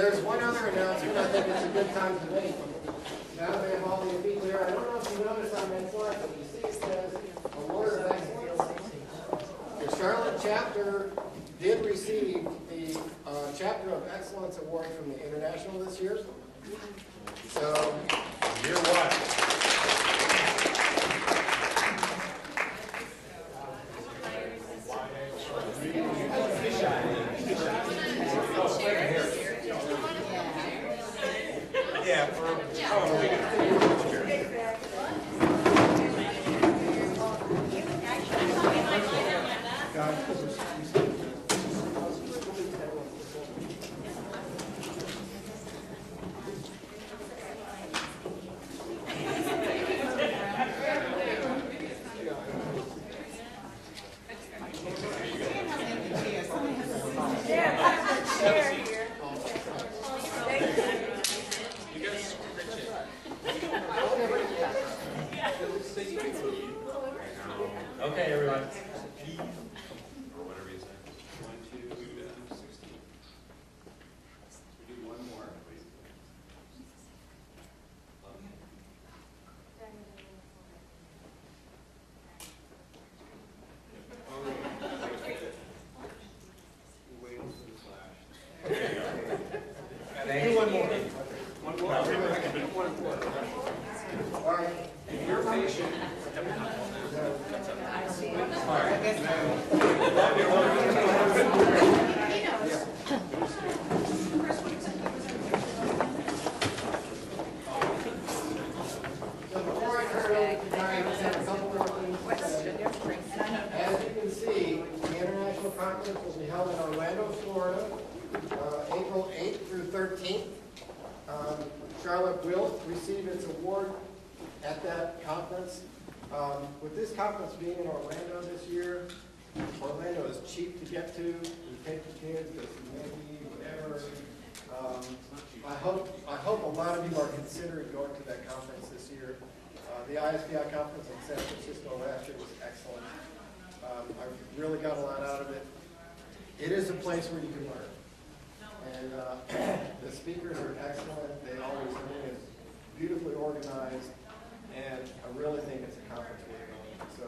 there's one other announcement I think it's a good time to make. Now that we have all the people here, I don't know if you noticed on that slide, but you see it says Award of Excellence. The Charlotte chapter did receive the Chapter of Excellence Award from the International this year. So, year one. Yeah, okay, everyone. Or whatever you say. 1, 2, 16. We do one more, please. Thank you. One more. One more. all right. If you're patient. As you can see, the International Conference will be held in Orlando, Florida, April 8th through 13th. Charlotte will receive its award at that conference. With this conference being in Orlando this year, Orlando is cheap to get to. We take the kids, go to maybe whatever. I hope a lot of you are considering going to that conference this year. The ISPI conference in San Francisco last year was excellent. I really got a lot out of it. It is a place where you can learn. And the speakers are excellent. They always are. It's beautifully organized. And I really think it's a conference worth going to. So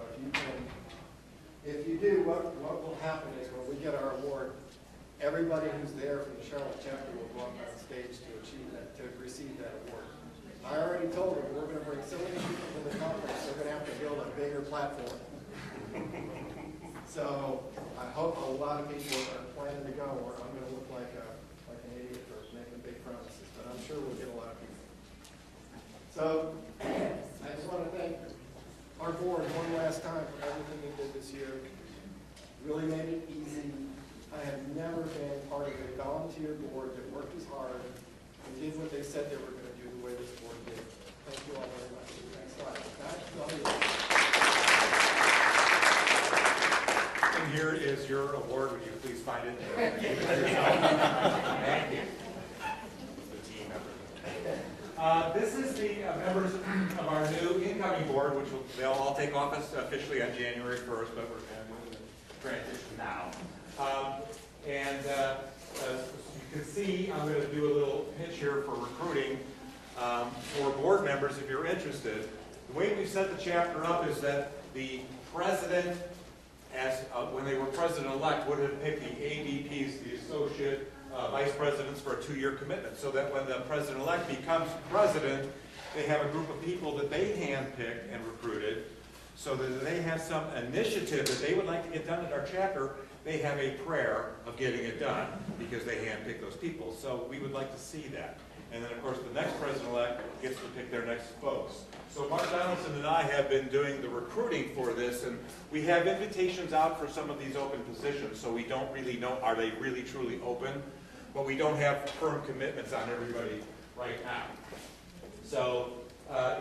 if you do, what will happen is when we get our award, everybody who's there from the Charlotte chapter will go up on stage to receive that award. I already told them we're going to bring so many people to the conference, they're going to have to build a bigger platform. So I hope a lot of people are planning to go, or I'm going to look like an idiot for making big promises, but I'm sure we'll get a lot of people. So I just want to thank our board one last time for everything they did this year. Really made it easy. I have never been part of a volunteer board that worked as hard and did what they said they were going to do the way this board did. Thank you all very much. Next slide. And here is your award. Would you please find it? Thank you. The team members. This is the members of our new incoming board, which they'll all take office officially on January 1st, but we're kind of in the transition now. As you can see, I'm going to do a little pitch here for recruiting for board members if you're interested. The way we've set the chapter up is that the president, when they were president-elect, would have picked the AVPs, the associate vice presidents, for a 2-year commitment, so that when the president-elect becomes president, they have a group of people that they handpicked and recruited, so that they have some initiative that they would like to get done at our chapter. They have a prayer of getting it done because they handpick those people. So we would like to see that. And then, of course, the next president-elect gets to pick their next folks. So Mark Donaldson and I have been doing the recruiting for this, and we have invitations out for some of these open positions, so we don't really know, are they really truly open? But we don't have firm commitments on everybody right now. So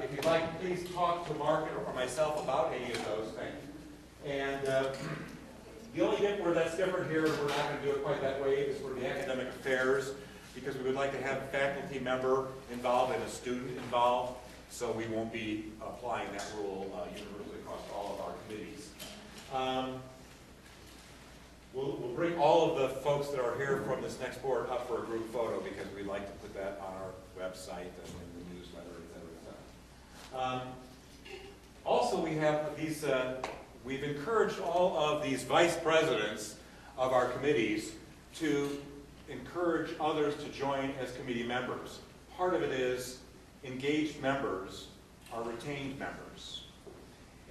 if you'd like, please talk to Mark or myself about any of those things. And the only bit where that's different here, we're not going to do it quite that way, is for the academic affairs, because we would like to have a faculty member involved and a student involved, so we won't be applying that rule universally across all of our committees. We'll bring all of the folks that are here from this next board up for a group photo because we'd like to put that on our website and in the newsletter, et cetera, et cetera. Also, we have these, we've encouraged all of these vice presidents of our committees to encourage others to join as committee members. Part of it is engaged members are retained members.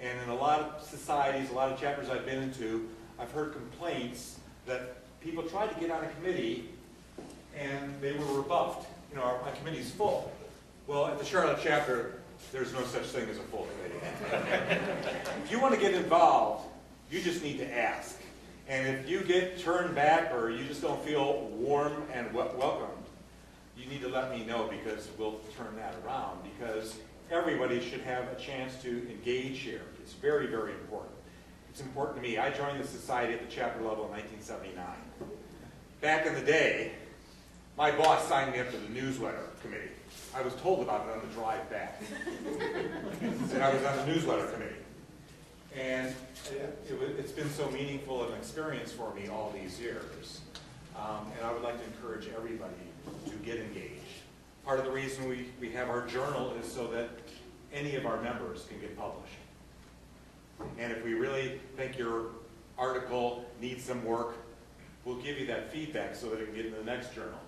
And in a lot of societies, a lot of chapters I've been into, I've heard complaints that people tried to get on a committee and they were rebuffed. You know, my committee's full. Well, at the Charlotte chapter, there's no such thing as a full committee. If you want to get involved, you just need to ask. And if you get turned back or you just don't feel warm and welcomed, you need to let me know because we'll turn that around, because everybody should have a chance to engage here. It's very, very important. It's important to me. I joined the society at the chapter level in 1979. Back in the day, my boss signed me up to the newsletter committee. I was told about it on the drive back. And I was on the newsletter committee. And it's been so meaningful an experience for me all these years. And I would like to encourage everybody to get engaged. Part of the reason we have our journal is so that any of our members can get published. And if we really think your article needs some work, we'll give you that feedback so that it can get into the next journal.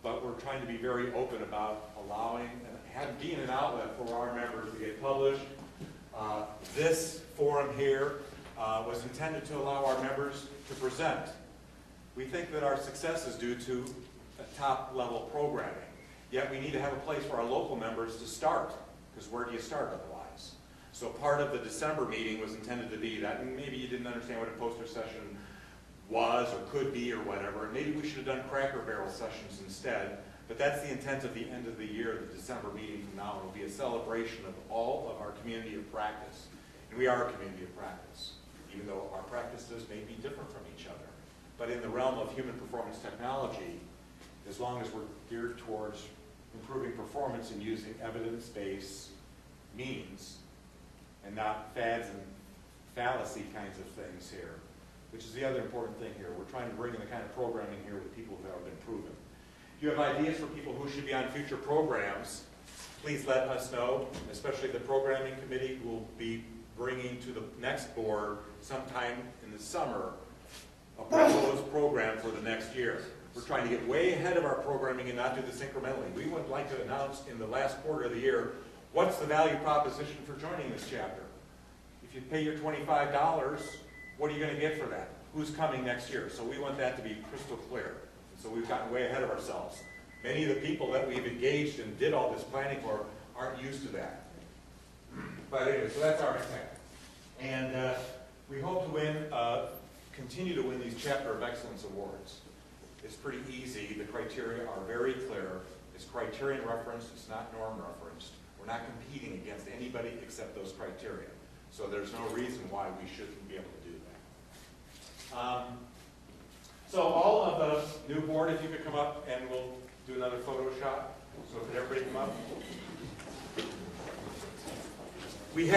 But we're trying to be very open about allowing and being an outlet for our members to get published. This forum here was intended to allow our members to present. We think that our success is due to top-level programming. Yet we need to have a place for our local members to start, because where do you start otherwise? So part of the December meeting was intended to be that, and maybe you didn't understand what a poster session was or could be or whatever, and maybe we should have done Cracker Barrel sessions instead, but that's the intent of the end of the year, the December meeting from now. It will be a celebration of all of our community of practice. And we are a community of practice, even though our practices may be different from each other. But in the realm of human performance technology, as long as we're geared towards improving performance and using evidence-based means and not fads and fallacy kinds of things here, which is the other important thing here. We're trying to bring in the kind of programming here with people who have been proven. If you have ideas for people who should be on future programs, please let us know, especially the programming committee will be bringing to the next board sometime in the summer a proposed program for the next year. We're trying to get way ahead of our programming and not do this incrementally. We would like to announce in the last quarter of the year, what's the value proposition for joining this chapter? If you pay your $25, what are you going to get for that? Who's coming next year? So we want that to be crystal clear. So we've gotten way ahead of ourselves. Many of the people that we've engaged and did all this planning for aren't used to that. But anyway, so that's our intent. And we hope to win, continue to win these Chapter of Excellence awards. It's pretty easy. The criteria are very clear. It's criterion referenced. It's not norm referenced. We're not competing against anybody except those criteria. So there's no reason why we shouldn't be able to do that. So all of the new board, if you could come up and we'll do another photo shot. So could everybody come up? We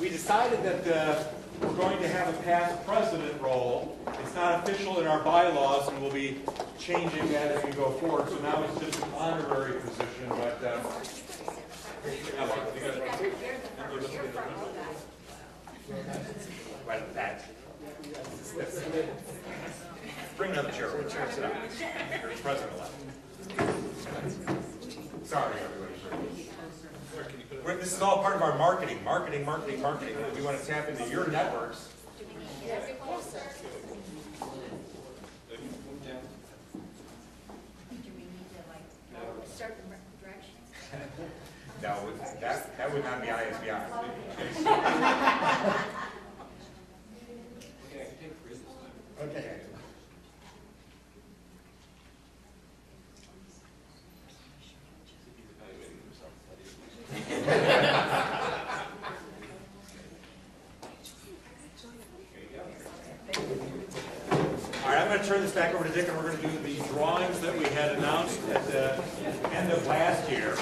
decided that we're going to have a past president role. It's not official in our bylaws, and we'll be changing that as we go forward. So now it's just an honorary position, but right at that. Bring another chair. Sit down. There's president-elect. Sorry, everybody. This is all part of our marketing. We want to tap into your networks. No, that would not be ISPI. Okay. All right, I'm going to turn this back over to Dick, and we're going to do the drawings that we had announced at the end of last year.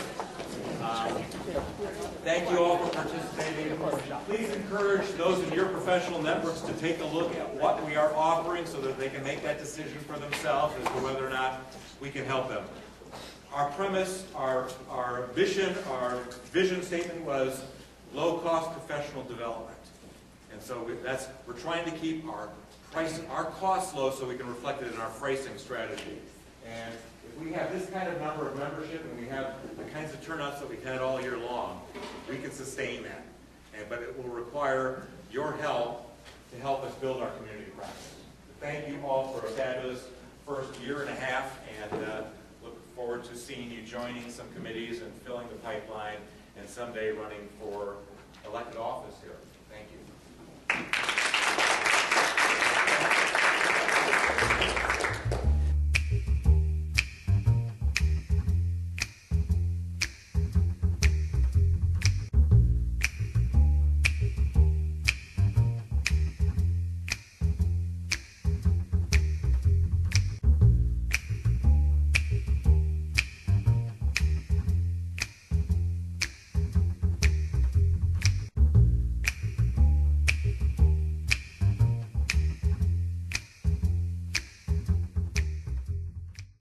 Thank you all for participating. Please encourage those in your professional networks to take a look at what we are offering so that they can make that decision for themselves as to whether or not we can help them. Our premise, our vision statement was low-cost professional development. And so we're trying to keep our costs low so we can reflect it in our pricing strategy. And if we have this kind of number of membership and we have the kinds of turnouts that we've had all year long, we can sustain that. But it will require your help to help us build our community practice. Thank you all for a fabulous first year and a half, and look forward to seeing you joining some committees and filling the pipeline and someday running for elected office here. Thank you.